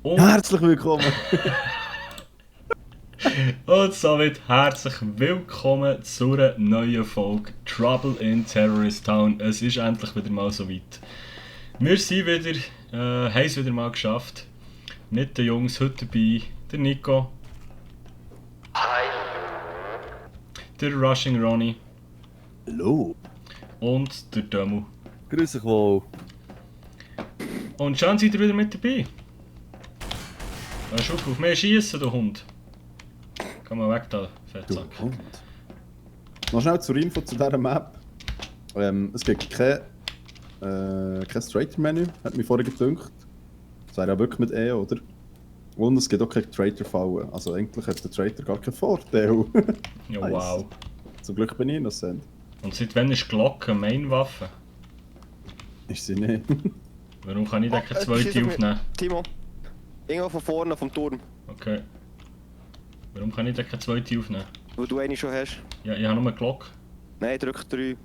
Und, Herzlich willkommen! und somit herzlich willkommen zu einer neuen Folge Trouble in Terrorist Town. Es ist endlich wieder mal so weit. Wir sind wieder, haben es wieder mal geschafft. Mit den Jungs heute dabei, der Nico, der Rushing Ronnie Hallo! und der Dömu. Grüß dich wohl! Und schön seid ihr wieder mit dabei. Hörst auf mehr schießen, du Hund. Komm mal weg da, Du Fettsack. Hund! Noch schnell zur Info zu dieser Map. Es gibt kein Traitor-Menü, hat mich vorher gedünkt. Das wäre ja wirklich mit E, oder? Und es gibt auch keine Traitor-Fallen. Also eigentlich hat der Traitor gar keinen Vorteil. Ja, Nice. wow. Zum Glück bin ich innocent. Und seit wann ist Glocke Mainwaffe? Ist sie nicht. Warum kann ich da keine zweite schieß auf mich. aufnehmen? Timo, irgendwo von vorne vom Turm, Okay. Warum kann ich da keine zweite aufnehmen? wo du eine schon hast. Ja, ich habe nur eine Glocke. Nein, drück 3.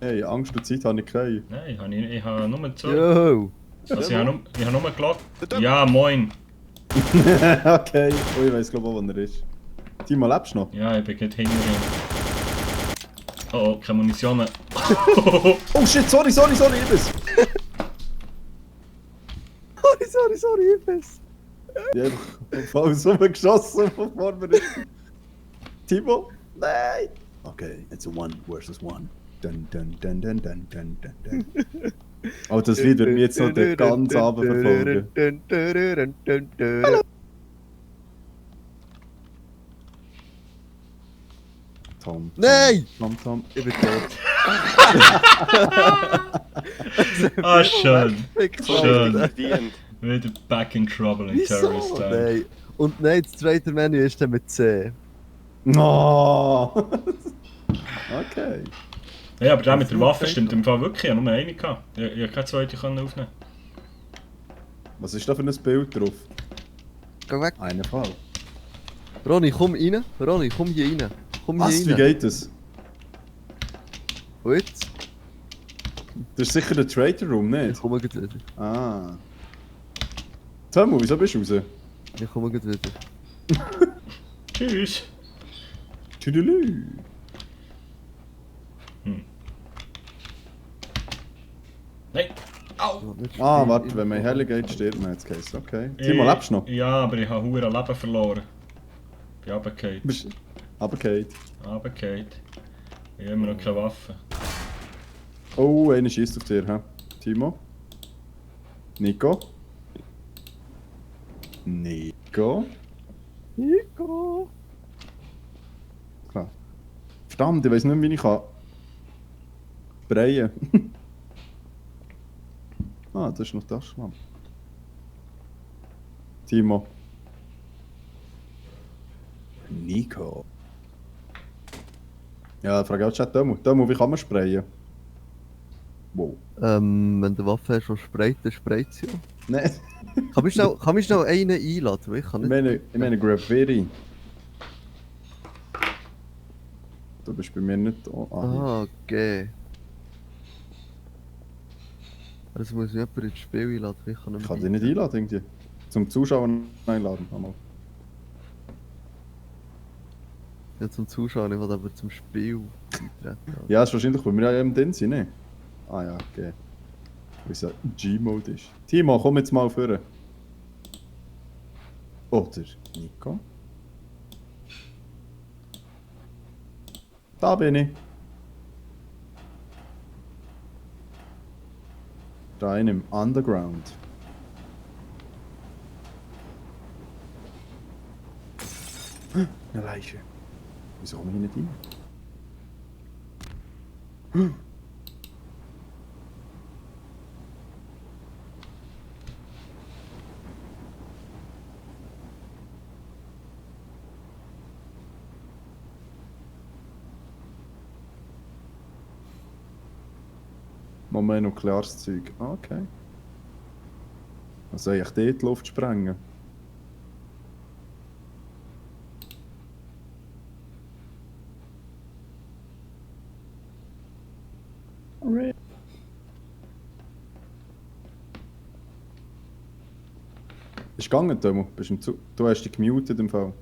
Hey, Angst und Zeit habe ich keine. Nein, ich habe nur zwei. Yo! Also ich habe nur eine Glocke. Der Ja, moin. Okay. Oh, ich weiss glaube auch, wo er ist. Timo, lebst du noch? Ja, ich bin gerade hinter ihm. Oh, keine Munition mehr. Oh shit, sorry, ich bin's! sorry, ich bin's! Ich hab einfach auf alles rumgeschossen von vorne. Timo? Nein! Okay, it's a 1 versus 1. Dun dun dun dun dun dun dun dun. Oh, das Lied wird mich jetzt noch den ganzen Abend verfolgen. Hallo! Tom. Nein! Tom. Ich bin tot. Ah, schön. Schön. Verdient. Wieder back in trouble in Wieso? Terrorist Town. Nein. Und nein, das zweite Menü ist dann mit C. No! Okay. Ja, aber der mit der Waffe stimmt im Fall wirklich. Ich habe nur eine gehabt. Ich habe keine zweite aufnehmen. Was ist da für ein Bild drauf? Geh weg. Einen Fall. Ronny, komm rein. Ronny, komm hier rein. Komm hier Was? Wie rein. geht das? Und jetzt? Das ist sicher der Trader Room, Ich nicht? komme gleich wieder. Ah. Tomo, wieso bist du raus? Ich komme gleich wieder. Tschüss. Tüdelü. Nein. Au. Ah, warte, wenn man in Helle geht, stirbt man jetzt Case. Okay. Timo, lebst du noch? Ja, aber ich habe hure Leben verloren. Bin runtergefallen. Bist aber Kate. Runtergefallen. Ich habe immer noch keine Waffe. Oh, einer schießt auf dir, hä? Timo? Nico? Nico? Nico! Klar. Verdammt, ich weiss nicht, wie ich kann. Sprayen. Ah, das ist noch das, Mann. Timo. Nico. Ja, frage auch Chat Tomo. Tomo, wie kann man sprayen? Wow. Wenn du Waffe hast, die sprayt, dann sprayt sie ja. Nein, Kann mich schnell einen einladen? Weil ich kann ich nicht... meine Graffiti. Du bist bei mir nicht da. Ah, okay. Also muss ich jemanden ins Spiel einladen, weil ich kann Ich nicht kann mehr dich nicht einladen, irgendwie. Zum Zuschauen einladen. Einmal. Ja, zum Zuschauen, ich will aber zum Spiel eintreten. Ja, das ist wahrscheinlich, weil wir ja eben drin sind, ne? Ah ja, okay. Weil es ja G-Mode ist. Timo, komm jetzt mal vor. Oder Nico? Da bin ich. Da in im Underground. Eine Leiche. Wieso komme ich hier nicht rein? Moment, nukleares Zeug. Ah, okay. Was soll ich dort die Luft sprengen? Ist gegangen, Tomo? Du hast dich gemutet im Fall.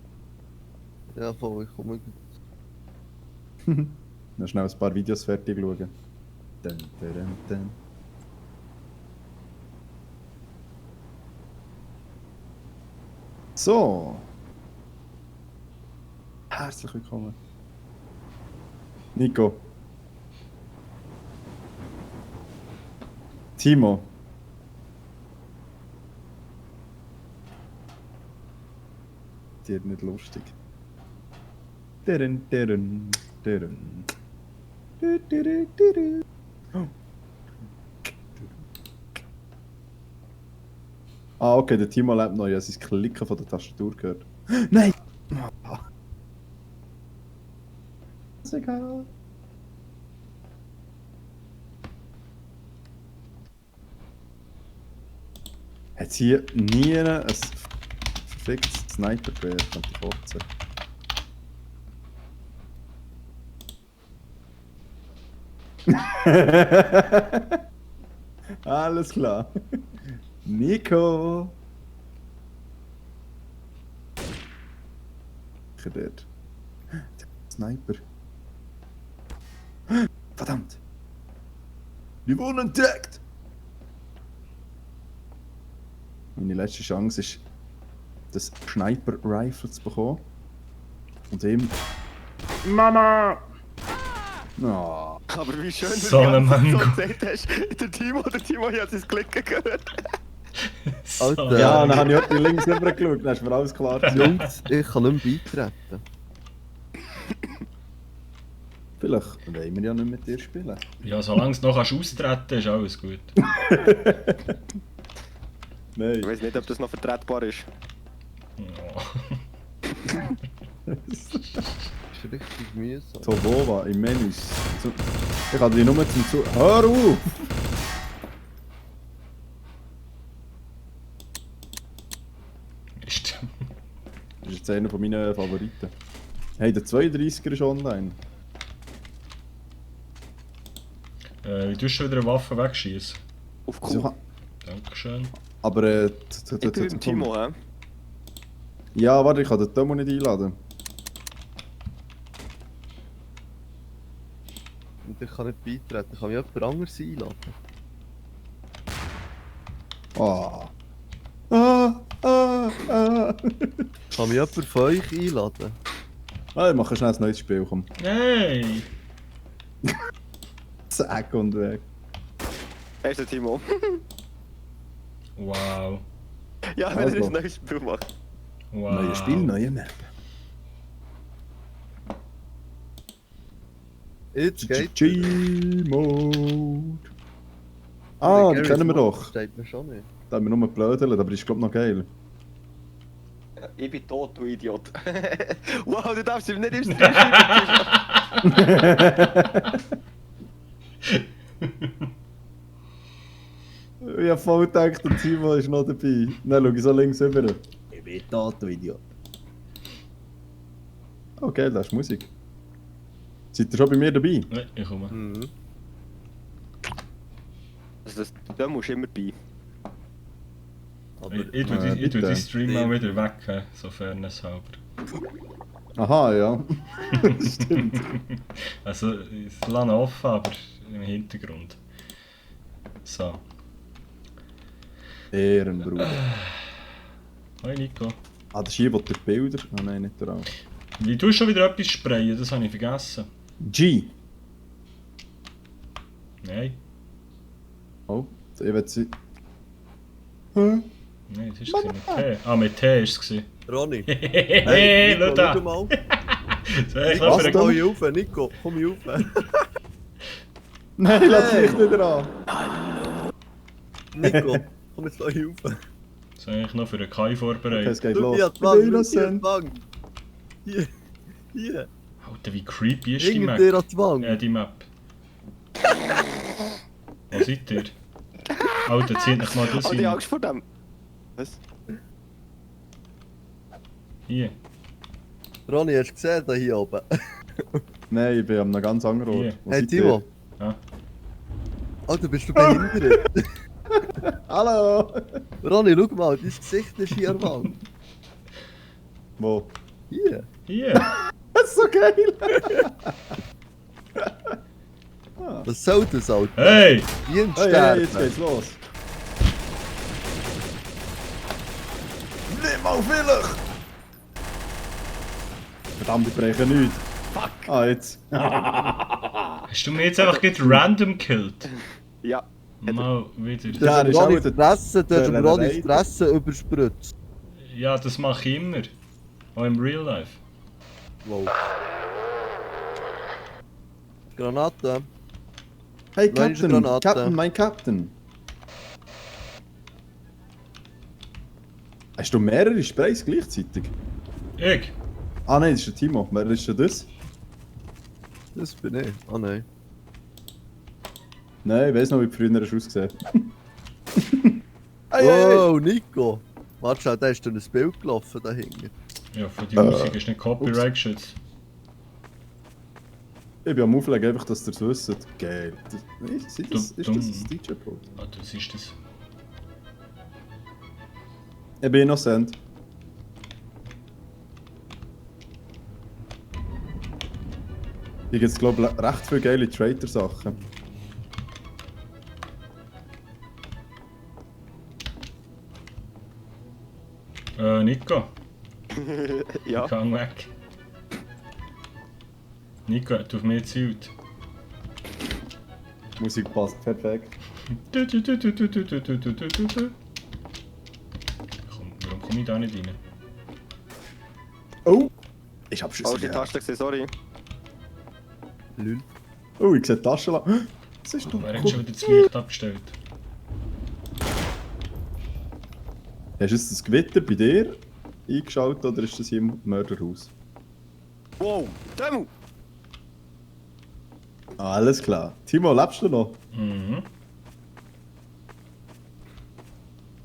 Ja, voll, ich komme. Dann schnell ein paar Videos fertig schauen. Dun, dun, dun, dun. So. Herzlich willkommen. Nico. Timo. Dir nicht lustig. Deren, deren, deren. Du, du, du, du, du. Oh. Ah, okay, der Timo lebt noch. Ich habe sein Klicken von der Tastatur gehört. Nein! Ist egal. Hat hier nie ein verficktes Sniper-Gewehr, kann ich kotzen. Alles klar. Nico! Ich dort. Der Sniper. Verdammt! Wir wurden entdeckt! Meine letzte Chance ist, das Sniper-Rifle zu bekommen. Und ihm... Mama! Oh. Aber wie schön, So du ein Mango. gesagt hast, der Timo hat sein Klicken gehört. So. Alter. Ja, dann habe ich heute links rüber geschaut, dann ist mir alles klar. Jungs, ich kann nicht mehr beitreten. Vielleicht wollen wir ja nicht mit dir spielen. Ja, solange es noch austreten kannst, ist alles gut. Nein. Ich weiß nicht, ob das noch vertretbar ist. Ja. Das ist richtig mühsam. So, wo war? Im Menüs. Ich habe dich nur zum Zu... Hör auf! Ist. Das ist jetzt einer von meinen Favoriten. Hey, der 32er ist online. Wie tust du schon wieder eine Waffe wegschießen? Auf Wieso Kuh. kann- Dankeschön. Aber Ich bin mit dem Timo, hä? Ja, warte, ich kann den Tomo nicht einladen. Und ich kann nicht beitreten. Ich kann mich jemand anderes einladen. Ah. Ah, ah, ah. Kann mich jemand von euch einladen? Ah, ich mache schnell ein neues Spiel, komm. Hey! Zack und weg. Er ist der Timo. Wow. Ja, wenn er Also. ein neues Spiel macht. Wow. Neues Spiel, neue Map. Jetzt geht's. GG-Mode. Ah, die kennen wir doch. Steht mir schon nicht. Da haben wir nur blödelt, aber ist glaub noch geil. Ich bin tot, du Idiot. Wow, du darfst ihm nicht im Stream schreiben. Ich hab voll gedacht, der Timo ist noch dabei. Dann schau ich so links rüber. Ich bin tot, du Idiot. Okay, das ist Musik. Seid ihr schon bei mir dabei? Nein, ich komme. Mhm. Also da musst du immer bei. Aber Ich tue die bitte. Stream mal wieder weg, sofern es halber. Aha, ja. Stimmt. Also, es lasse offen, aber im Hintergrund. So. Ehrenbruder. Hoi Nico. Ah, das ist hier, wo die Bilder... Ah nein, nicht der auch. Wie tust du schon wieder etwas sprayen? Das habe ich vergessen. G. Nein. Oh, ich will sie... Hä? Nein, das war mit T. Ah, mit T war es. Ronny. Hey, Nico, schau da! schau mal. Soll ich Was noch für denn? Komm hier rauf, Nico. Komm hier rauf. Nein, lass mich wieder an. Nico, komm jetzt hier rauf. soll ich noch für einen Kai Okay, vorbereiten? es geht Schau los. hier an die Ich Wand, bin schau hier an innocent. die Wand. Hier. Hier. Alter, wie creepy ist die Hinter Map? dir an die Wand. Die Map. Wo seid ihr? Alter, zieht nicht mal das Oh, die hin. Angst vor dem. Was? Hier, Ronny, hast du gesehen, da hier oben? Nein, ich bin an einem ganz anderen Hier. Ort. Wo Hey seid Timo. Ja. Alter, bist du behindert? ihr? Hallo! Was Ronny, schau mal, dein Gesicht ist hier am Wand. Wo? Hier. Hier. Das ist so geil! Was soll das, Alter? Hey! Wie ein Hey, Stern. jetzt geht's los. Nimm mal vielleicht! Verdammt, ich breche nichts. Fuck! Ah, jetzt. Hast du mich jetzt einfach gerade random killt? Ja. Mal wieder. Ja, Du das hast ist dem auch Ronny Fresse, du hast dem der Ronny Reiter. Fresse überspritzt. Ja, das mache ich immer. Auch im Real Life. Wow. Granate. Hey, Nein, ist eine Captain! Granate. Captain, mein Captain! Hast du mehrere Sprays gleichzeitig? Ich? Ah nein, das ist der Timo. Wer ist denn das? Das bin ich. Ah nein. Nein, ich weiss noch, wie du früher hast ausgesehen. Hey, hey, hey. Wow, Nico! Warte schon, da ist durch ein Bild gelaufen da hinten. Ja, für die Musik ist nicht Copyright geschützt. Ich bin am Auflegen, einfach, dass ihr es wisst. Geil. Ist das ein DJ-Pro? Ah, das ist das. Ich bin innocent. Hier gibt es, glaube ich, recht viele geile Traitor-Sachen. Nico, Ja. gang weg. Nico hat auf mich gezielt. Musik passt perfekt. Komm, warum komme ich da nicht rein? Oh! Ich hab Falsche Schüsse. Taste gesehen, sorry. Lül. Oh, ich sehe die Taschenlampe. Das ist doch Wer hat schon cool. wieder das Licht abgestellt? Hast du jetzt das Gewitter bei dir eingeschaltet oder ist das hier im Mörderhaus? Wow, Demo! Alles klar. Timo, lebst du noch? Mhm.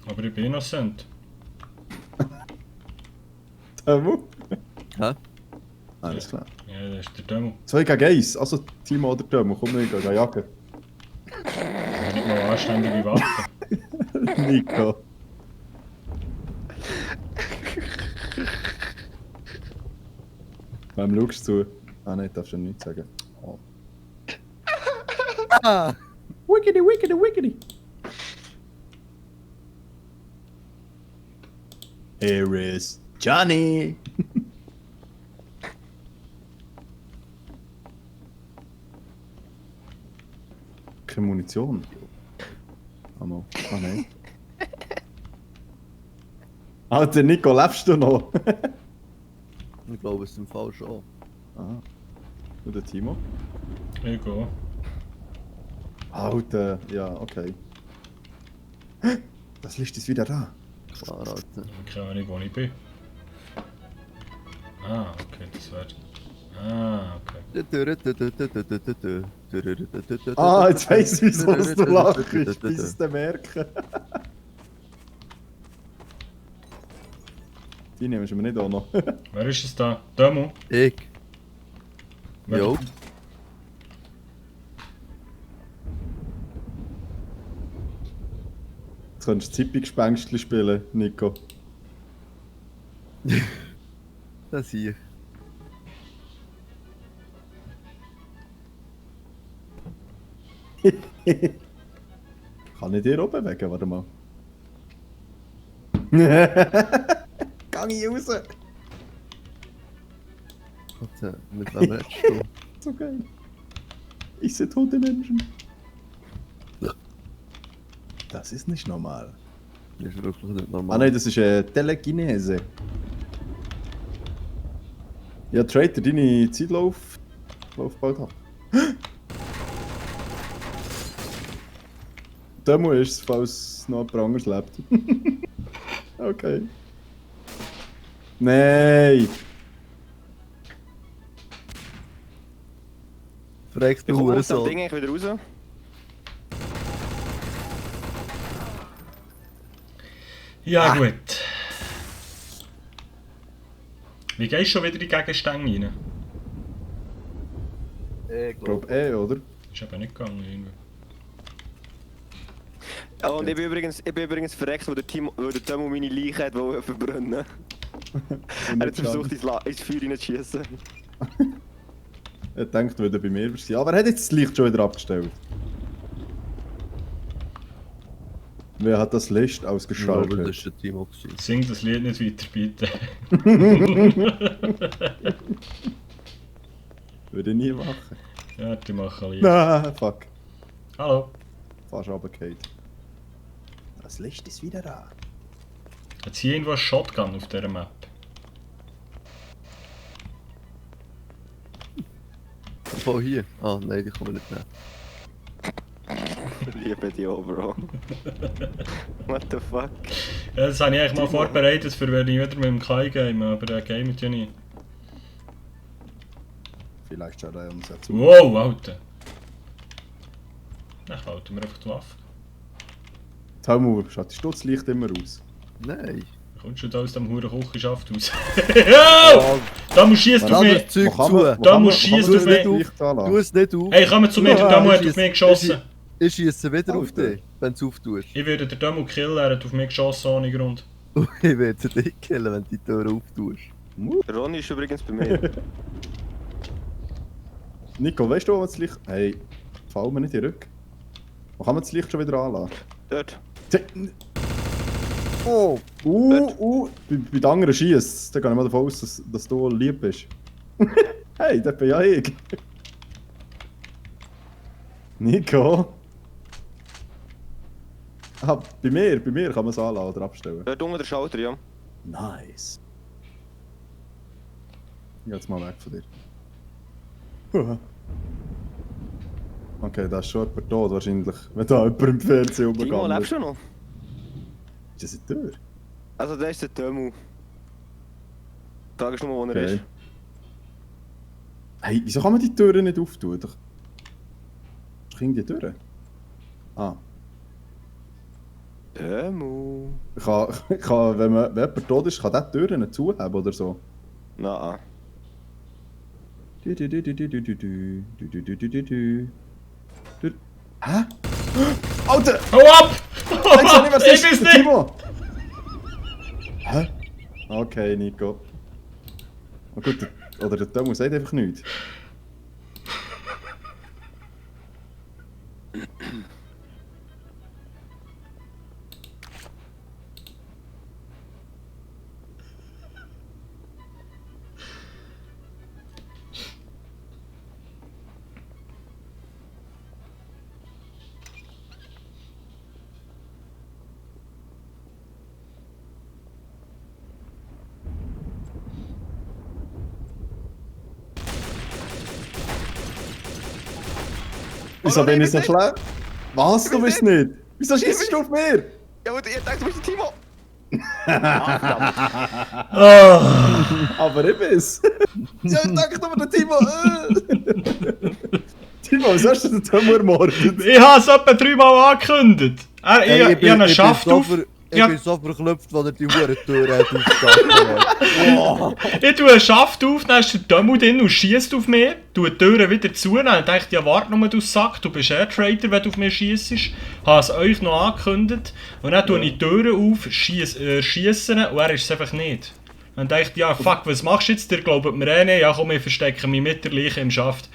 Aber ich bin innocent. Timo? Hä? Alles klar. Ja, das ist der Demo. 2 gegen 1. Also Timo oder Timo, komm nicht, geh jagen. Nicht mal anständige Waffen. Nico. Wem schaust du zu? Ah nein, darfst du nichts sagen. Oh. Ah! Wiggity, wiggity, wiggity. Here is Johnny. Keine Munition. Ah nein. Alter Nico, lebst du noch? Ich glaube, es ist im Fall schon. Ah. Und der Timo? Ich gehe. Alter, ja, okay. Das Licht ist wieder da. Klar, Alter. Keine Ahnung, wo ich bin. Ah, okay, das wäre... Ah, okay. Ah, jetzt weiss ich, wieso du lachst, bis es dann merken. Die nehmen wir nicht auch noch. Wer ist es da? Demo? Ich. Wer- Jo. Jetzt kannst du Zippi-Gespenstchen spielen, Nico. Das hier. Kann ich dir auch bewegen? Warte mal. Gang ich raus! Warte, mit wem redest du? So geil. Ich sehe tote Menschen. Das ist nicht normal. Das ist wirklich nicht Ah normal. nein, das ist Telekinese. Ja, Traitor, deine Zeitlauf bald ab. Demo ist es, falls noch jemand anderes lebt. Okay. Nein! Fragst Ich du komme aus dem so. Ding eigentlich wieder raus. Ja, gut. Wie gehst du schon wieder in die Gegenstände rein? Ich Ich glaube oder? Ist aber nicht gegangen irgendwie. Oh, und ich bin übrigens verreckt, weil der Timo meine Leiche hat verbrennen. Er hat versucht, ins Feuer reinzuschießen. Er denkt, würde bei mir sein. Aber er hat jetzt das Licht schon wieder abgestellt. Wer hat das Licht Ja, aber ausgeschaltet? das war der Timo. gewesen. Sing das Lied nicht weiter, bitte. Würde ich nie machen. Ja, die machen Lied. Nein, fuck. Hallo. Fast runtergefallen. Das Licht ist wieder da. Hat hier irgendwo eine Shotgun auf dieser Map? Wo hier? Ah, nein, die kann man nicht nehmen. Liebe dich auch, Bro. What the fuck? Ja, das habe ich eigentlich mal vorbereitet, für wenn ich wieder mit dem Kai game, aber er gamet ja nicht. Vielleicht schaut er uns ja zu. Wow, Alter. Dann halten wir einfach die Waffe. Tamu, schaut das Licht immer aus? Nein. Kommst du da aus dem huren Küchenschaft raus? Ja! Da musst du schießen Man auf hat mich! das Zeug Wo kann zu. man- wo Da kann musst man- du wo schießen kann man auf das mich! Licht anlassen? Tu es nicht auf. Hey, komm zu mir, der Damo hat auf mich geschossen! Ich schiesse wieder auf Alter. dich, wenn du es auftust. Ich würde den Damo killen, er hat auf mich geschossen ohne Grund. Und ich werde dich killen, wenn du die Tür auftust. Ronny ist übrigens bei mir. Nico, weißt du, wo man das Licht... Hey, fall mir nicht in den Rücken. Wo kann man das Licht schon wieder anlassen? Dort. Oh! Bei den anderen schießt. Da gehe ich mal davon aus, dass du lieb bist. Hey, das bin ja ich. Nico? Ah, bei mir kann man es anlassen oder abstellen. Dort unten der Schalter, ja. Nice. Ich geh jetzt mal weg von dir. Huh. Okay, da ist schon jemand tot wahrscheinlich, wenn da jemand im Fernsehen Timo, umgegangen lebst du noch? Ist das eine Tür? Also, der ist der Timo. Die Frage ist nur, wo er Okay. ist. Hey, wieso kann man die Türen nicht auftun? Doch ging die Türen? Ah. Timo. Wenn jemand tot ist, kann der die Türen nicht zuhaben oder so. Na. Hä? Alter! Hau ab! Jetzt sag ich, was Ich ist bin's der nicht! Timo? Hä? Okay, Nico. Oh gut, oder der Timo sagt einfach nichts. Wieso bin ich so schlecht? Was? Du bist nicht? Wieso schießt du auf mir? Ja, aber ich dachte, du bist der Timo. Aber ich bin's. Ja, ich dachte aber der Timo. Timo, was hast du den Timo ermordet? Ich habe es etwa 3-mal angekündigt. Ich habe einen Schaft auf. Ich bin so verklopft, als er die Hurentür hat aufgestanden. Ich tue einen Schaft auf, dann ist der Dömmel drin und schießt auf mich, tue die Türen wieder zu, dann denke ich, ja warte nur, du Sack, du bist Airtrader, wenn du auf mich schiessest. Habe es euch noch angekündigt und dann tue ich die Türen auf, schiessen und er ist es einfach nicht. Dann denke ich, ja fuck, was machst du jetzt? Ihr glaubt mir eh nicht, ja komm, ich verstecke mich mit der Leiche im Schaft.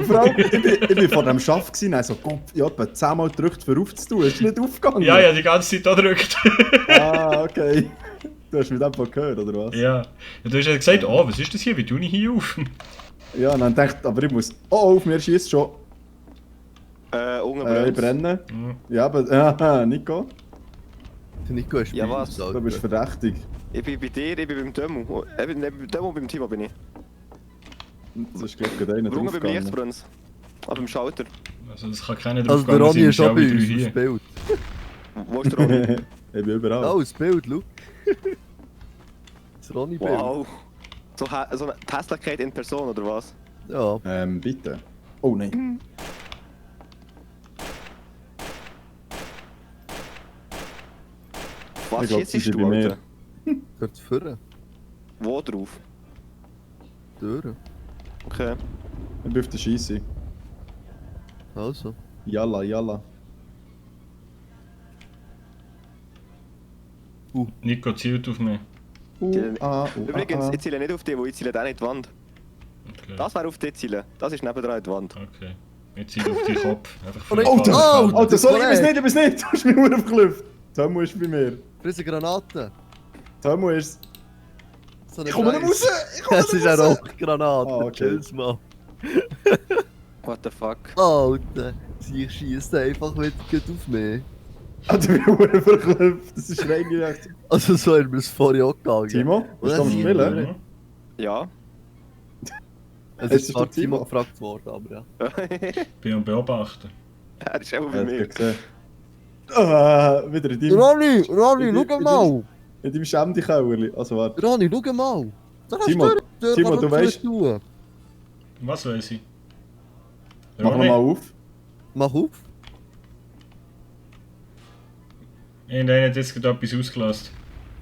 Vor allem, ich bin vor dem Schaft gewesen, also Gott, ich habe etwa 10-mal gedrückt, für aufzutun. Ist nicht aufgegangen? Ja, ja, die ganze Zeit da gedrückt. Ah, okay. Du hast mich einfach gehört, oder was? Ja. Du hast ja gesagt, oh, was ist das hier, wie tue ich hier auf? Ja, und dann dachte ich, aber ich muss... Oh, auf mir schießt schon. Unten Ich brennt's. brenne. Ja, aber... Nico, Der Nico ist Ja, bei was? uns, du Alter. bist verdächtig. Ich bin bei dir, ich bin beim Timo. Beim Timo und beim Timo bin ich. Das ist glaube ich gerade einer Unten beim draufgegangen. Lichtbrenns. Ah, beim Schalter. Also das kann keiner Also drauf der gehen, Ronny wir ist sind auch ja bei alle uns drei aufs hier. Bild. Wo ist der Ronny? Ich bin überall. Oh, das Bild, schau. Das Ronny-Bild. Wow. So eine Hässlichkeit in Person, oder was? Ja, Bitte. Oh nein. Was Ich glaub, schießt sie sind du, bei mir. Alter? dort vorne. Wo drauf? Türen. Okay. Ich bin auf der Scheisse. Also. Yalla, yalla. Nico zielt auf mich. Übrigens, ich ziele nicht auf die, wo ich ziele auch nicht in die Wand. Okay. Das wäre auf die zielen. Das ist nebendran in die Wand. Okay. Ich ziele auf deinen Kopf. Einfach für Oh, die oh, Falle. Alter, sorry, ich bin's nicht! Du hast mich nur aufgelüpft! Tomo ist bei mir. Friese Granaten. Tomo ist... So eine Ich komme nicht Scheiße. raus! Ich komme Es nicht ist eine raus! Rauchgranate. Ah, okay. Chill's mal. What the fuck? Alter, sie schießt einfach wieder gut auf mich. Alter, ich bin nur verklüpft. Das ist reingerecht. Also so ist mir es vorher auch gegangen. Timo, willst du am Ja. Spielen? Mhm. Ja. Es Es ist ist zwar der Timo. Timo gefragt worden, aber ja. Bin am Beobachten. Er ist auch bei Ja, mir. gesehen. Wieder in deinem... Ronny, in schau deinem- mal! In deinem Schämdi-Kauerli. Also warte. Ronny, schau mal! Da hast Timo, du Timo, du weißt- tun. Was weiß ich? Mach Ronny? mal auf. Mach auf. Irgendeiner hat jetzt gerade etwas ausgelassen.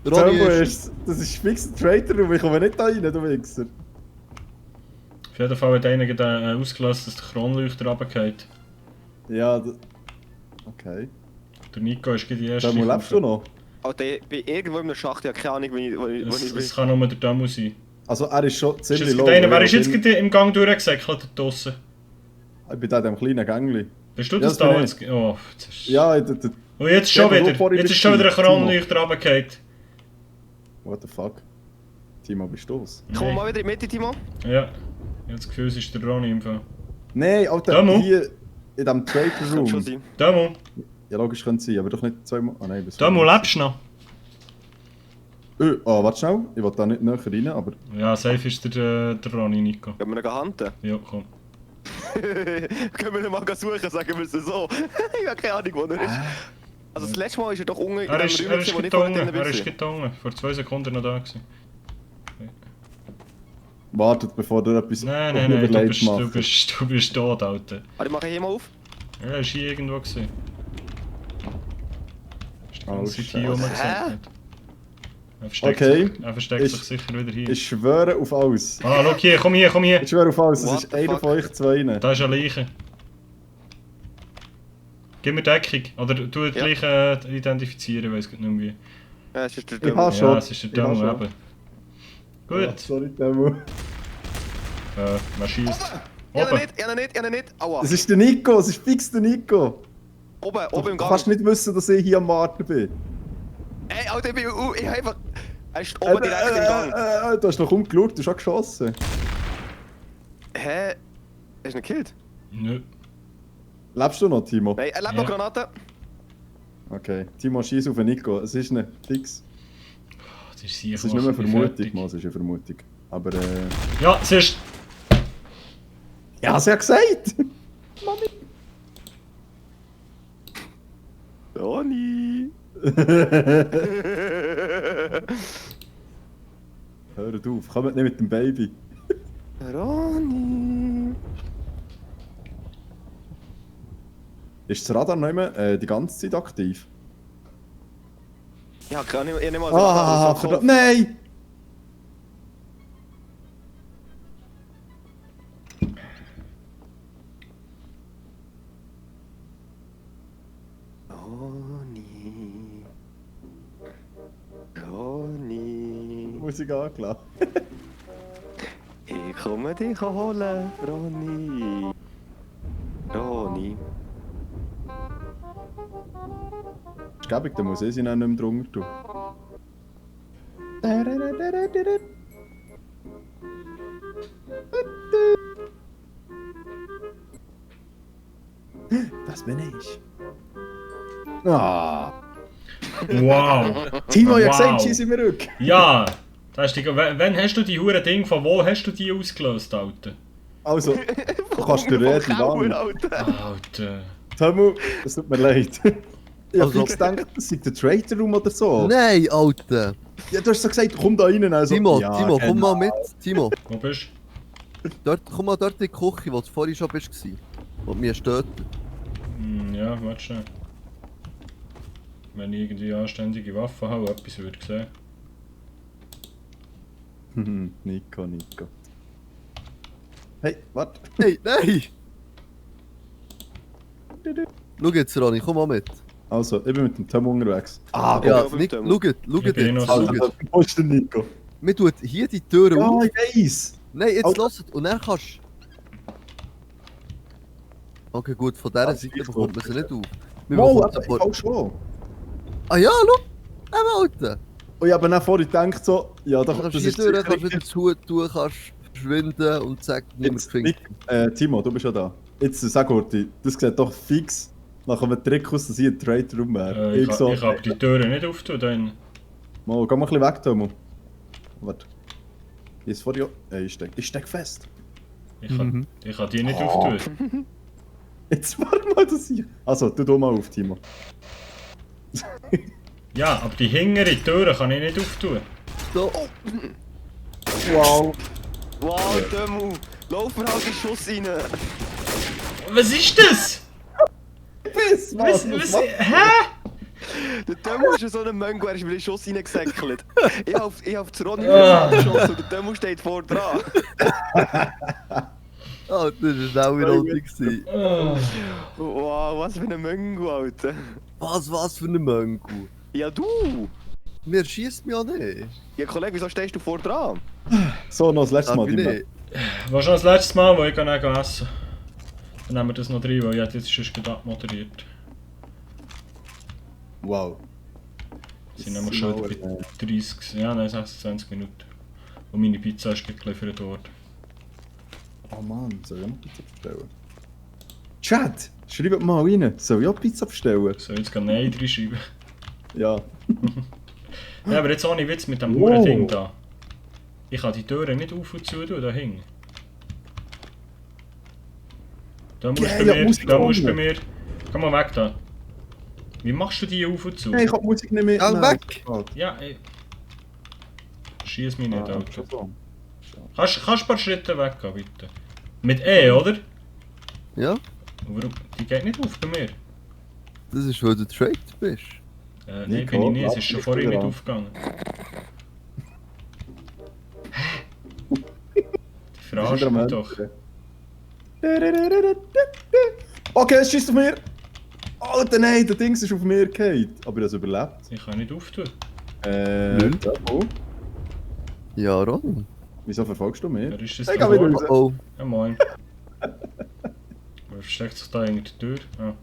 Ronny Tomo ist... ist... Das ist fix ein Traitor und ich komme nicht da rein, du Wichser. Auf jeden Fall hat einer gerade ausgelassen, dass der Kronleuchter runtergeht. Ja, okay. Der Nico ist gerade die erste. Tomo, lebst du noch? Alter, ich bin irgendwo in einem Schacht, ich habe keine Ahnung, wo ich bin. Es kann nur der Demo sein. Also er ist schon Ist ziemlich jetzt low. gerade einer, wer ist Ich jetzt bin- gerade im Gang durchgesäckelt da draussen? Ich bin da in dem kleinen Gängli. Bist du Ja, das das da bin jetzt? Oh, jetzt ist... Ja, Und jetzt schon Der, der wieder. vorhin Jetzt ist schon wieder ein bist, Timo. Kronleuchter runtergegangen. What the fuck? Timo, bist du's? Komm mal wieder in die Mitte, Timo. Ja. Ich habe das Gefühl, es ist der Ronny im Fall. Nein, Alter, Tomo? hier in diesem Traitor Könnte schon Room. sein. Demo, Ja, logisch könnte es sein, aber doch nicht zweimal. Ah nein, bis Demo, lebst du noch? Warte schnell, ich will da nicht näher rein, aber... Ja, safe ist der Ronny, Nico. Gehen wir ihn handeln? Ja, komm. Können wir ihn mal suchen, sagen wir es so. Ich habe keine Ahnung, wo er ist. Also das letzte Mal ist er doch unten in Er ist dem Raum, wo nicht gedungen, vorher drin er ist war. gedungen. Vor 2 Sekunden noch da gewesen. Wartet, bevor du etwas Nein, du überlegt bist tot, Alter. Warte, ich mache hier mal auf. Ja, er ist hier irgendwo gewesen. Ist die Oh, ganze Zeit Scheiße. hier rumgesäckelt. Okay. Er versteckt Ich- sich sicher wieder hier. Ich schwöre auf alles. Ah, schau hier, komm hier, komm hier. Ich schwöre auf alles, es What ist the einer fuck? von euch zwei. Da ist eine Leiche. Gib mir Deckung. Oder du die Ja. Leiche identifizieren, ich weiß nicht mehr wie. Ja, es ist der Ich Demo. habe Ja, schon. es ist der Ich habe Demo schon. eben. Ah, Gut. sorry, Demo. Wer schießt? Ich habe ihn Oben. nicht, ich habe ihn nicht, ich habe ihn nicht. Aua. Es ist der Nico, es ist fix der Nico. Oben im Du Gang. kannst nicht wissen, dass ich hier am Warten bin. Ey, Alter, ich habe einfach... Er ist oben direkt im Gang. Du hast noch umgeschaut, du hast schon geschossen. Hä? Hast du ihn gekillt? Nö. Lebst du noch, Timo? Nein, er lebt Ja. noch Granaten. Okay, Timo schießt auf den Nico. Es ist nicht fix. Das ist sicher. Es ist nicht mehr Vermutung, Mann, es ist eine Vermutung. Aber Ja, es ist. Ja, sie hat gesagt! Ronny! Hört auf, kommt nicht mit dem Baby. Ronny! Ist das Radar noch immer die ganze Zeit aktiv? Ja, kann ich nicht mal Ah, verdammt. Nein! Ronny! Ronny! Musik angelassen. Ich komme dich holen, Ronny! Ronny! Ist gäbig, dann muss ich sie dann nicht mehr drunter tun. Das bin ich. Ah. Wow. Timo, ich hab Wow. gesagt, schieß in mir Rücken. Ja. Da hast du, wann hast du die Huren Ding, von wo hast du die ausgelöst, Alter? Also, du kannst dir reden, Kauer, lang. Alter! Alter. Tomo, es tut mir leid. Ich hab Also- fix gedacht, das sei der Traitor Room oder so. Nein, Alter! Ja, du hast so gesagt, komm da rein. Also, Timo, ja, Timo, komm genau. mal mit. Timo, Wo bist komm mal dort in die Küche, wo du vorhin schon bist. Wo du mich stört. du? Ja, warte schnell. Wenn ich irgendwie anständige Waffen habe, etwas würde ich sehen. Nico, Nico. Hey, warte. Hey, nein! Schau jetzt, Ronny, komm mal mit. Also, ich bin mit dem Tom unterwegs. Ah, Ja, Ja, beim Nick, Demo. schaut Ich jetzt, bin noch also, schaut. wo ist der Nico? Wir tun hier die Türen Ja, auf. ich weiss. Nein, jetzt Alter. lasst und dann kannst Okay, gut, von dieser Das Seite ist bekommt man sie nicht auf. Wir Mal, bekommen aber sie ich auch schon. Ah ja, schau! Alter! Und ich habe dann vorhin gedacht so, ja, Du doch, kannst das hier ist durch, sicher kannst wieder richtig. zutun, kannst verschwinden und zack, niemand Jetzt, gefunden. Nick, Timo, du bist ja da. Jetzt sag Orti, das sieht doch fix nach einem Trick aus, dass ich ein Trade-Room wäre. Ich hab die Türen nicht auftun. Dann. Mal, geh mal ein bisschen weg, Tomo. Warte. Hier ist vor dir. Ich steck fest. Ich kann die nicht Oh. auftun. Jetzt warte mal, dass ich. Also, tu mal auf, Timo. Ja, aber die hinteren Türen kann ich nicht auftun. So, Wow. Wow, Demo! Lauf mir halt den Schuss rein! Was ist das? Bis, Was? Hä? Der Demo ist ja so ein Mönch, er ist mir den Schuss reingesäckelt. Ich hab das Ronny Ah. geschossen und der Demo steht vor dran. oh, das war schnell wieder gewesen. Wow, was für ein Mönch, Alter. Was für ein Möngu. Ja, du! Mir schießt mich auch nicht. Ja, Kollege, wieso stehst du vor dran? So, noch das letzte Mal, Sag ich Timo. nicht. Was schon das letzte Mal, wo ich dann essen. Dann nehmen wir das noch rein, weil ich hätte jetzt schon gerade abmoderiert. Wow. sind nämlich schon wieder bei 30, ja nein, 26 Minuten. Und meine Pizza ist gerade geliefert worden. Oh Mann, soll ich auch noch Pizza bestellen? Chat, schreibt mal rein, soll ich auch Pizza bestellen? Soll ich jetzt gerade Nein reinschreiben? Ja. Ja, aber jetzt ohne Witz mit dem Wow. Huren-Ding da. Ich kann die Türen nicht auf und zu tun, da hinten. Da musst du Geil, bei mir, Musik da musst du bei ohne. mir. Komm mal weg da. Wie machst du die auf und zu? Nein, ich hab die Musik nicht mehr. Gang Nein. weg! Ja, ey. Schieß mich nicht, Ah, Alter. schon so. Kannst du ein paar Schritte weggehen, bitte? Mit E, oder? Ja, Warum? Die geht nicht auf bei mir. das ist, weil du Trade bist. Nein, Nico, bin ich nicht. Es lass ist schon mich vorhin wieder nicht an. aufgegangen. Die verarsch Wieder mich am doch. Ende. Okay, es schießt auf mir! Alter, nein, der Dings ist auf mir gefallen. Aber ich habe es überlebt. Ich kann nicht auftun. Nö. Oh, Ja, Ronny. wieso verfolgst du mich? Wer ist das Ich da? geh wieder Oh, raus. oh. Ja, moin. Wer versteckt sich da hinter der Tür? Ah,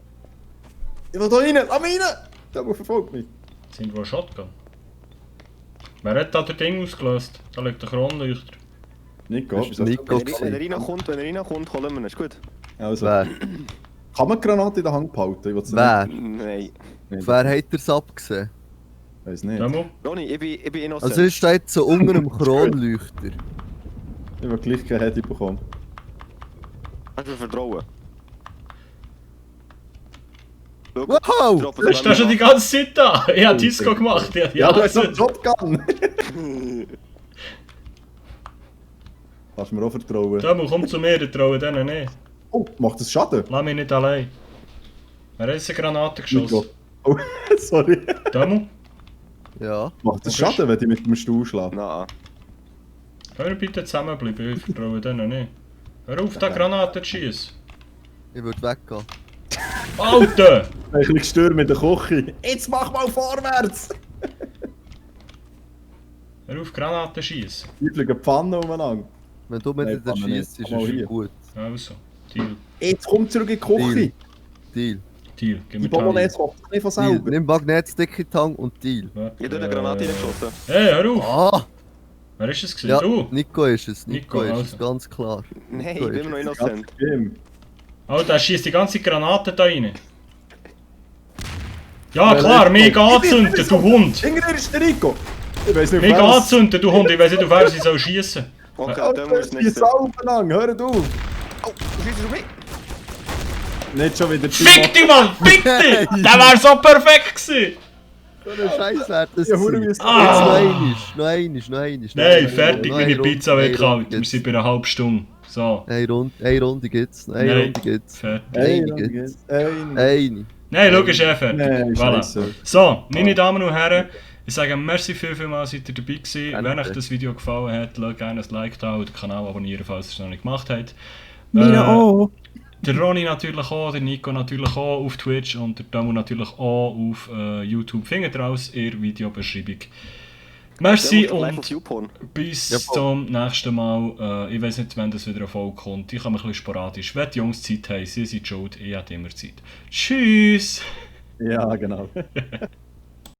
Ich will da rein! Lass mich rein! Der verfolgt mich. sind wohl Shotgun. Wer hat da das Ding ausgelöst? Da liegt der Kronleuchter. Nico, Das ist wieso? Nico. Wenn er reinkommt, holen wir ihn, ist gut. Also, Wer? kann man die Granate in der Hand behalten? Ich will's Wer? Nein. nicht. Wer hat er's abgesehen? Weiß nicht. Demo? Ronny, ich bin innocent. Also ist da jetzt so unter dem Kronleuchter. Ich will gleich kein Handy bekommen. Hast du Vertrauen? Schau, Wow! droppen Bist du schon die ganze Zeit da? Ich hab Disco gemacht. Ja, du hast doch einen Shotgun! Kannst du mir auch vertrauen? Demo, komm zu mir, ich traue denen nicht. Oh, macht das Schaden? Lass mich nicht allein. Wer hat jetzt eine Granate Nico. geschossen? Oh, sorry. Demo? Ja. Macht das Okay. Schaden, wenn ich mit dem Stuhl schlage? Nein. Können wir bitte zusammenbleiben? Ich vertraue denen nicht. Hör auf, da Granaten zu schießen. Ich würde weggehen. Alter! Ein bisschen gestört mit der Küche. Jetzt mach mal vorwärts! Hör auf, Granaten schießen. Hier fliegen Pfannen umeinander. Wenn du mit Nein, dir kann man schießt, nicht. ist Komm mal es hier. gut. Also, Deal. Jetzt komm zurück in die Küche. Deal. Deal, gib Die mir Bolognese kommt doch nicht von Deal. selber. Nimm Magnetstick in die Hand und Deal. Ich habe eine Granate reingeschossen. Hey, hör auf! Ah! Wer ist das gewesen? Ja, Du? Nico ist es. Nico, Nico, ist es, also. ganz klar. Nein, Nico ich bin ist immer noch es. innocent. Game. Alter, der schießt die ganze Granate da rein. Ja klar, mega anzünden, du Hund! Hinter dir ist der Rico. Ich weiß nicht, Mega wer es- anzünden, du Hund! Ich weiß nicht, auf wer sie soll schießen. Okay, Alter, dann muss die nicht. Sau lang, hört auf! Oh, du schießt auf mich! Nicht schon wieder Fick dich, Mann! Fick dich! Der wär so perfekt gewesen! So eine Scheiße wäre das Ja, Hure, gewesen. wie es Ah. Jetzt noch einmal. Nein, fertig, Noch meine eine Runde, Pizza wird eine kalt. Runde Wir gibt's. sind bei einer halben Stunde. So, Eine Runde gibt's. Eine Nein. Runde gibt's. fertig. Ey, Einige. Ey, Eine. Nein, schau, ist eh fertig. Nein, Voilà. scheisse. So, meine Damen und Herren, ich sage merci vielmals, seid ihr dabei gewesen. Danke. Wenn euch das Video gefallen hat, lasst gerne ein Like da und den Kanal abonnieren, falls ihr es noch nicht gemacht habt. Mir auch. Der Ronny natürlich auch, der Nico natürlich auch auf Twitch und der Tomo natürlich auch auf YouTube. Findet raus in der Videobeschreibung. Merci und bis zum nächsten Mal. Ich weiß nicht, wann das wieder eine Folge kommt. Ich habe ein bisschen sporadisch. Wenn die Jungs Zeit haben, sie sind schuld, ich habe immer Zeit. Tschüss! Ja, genau.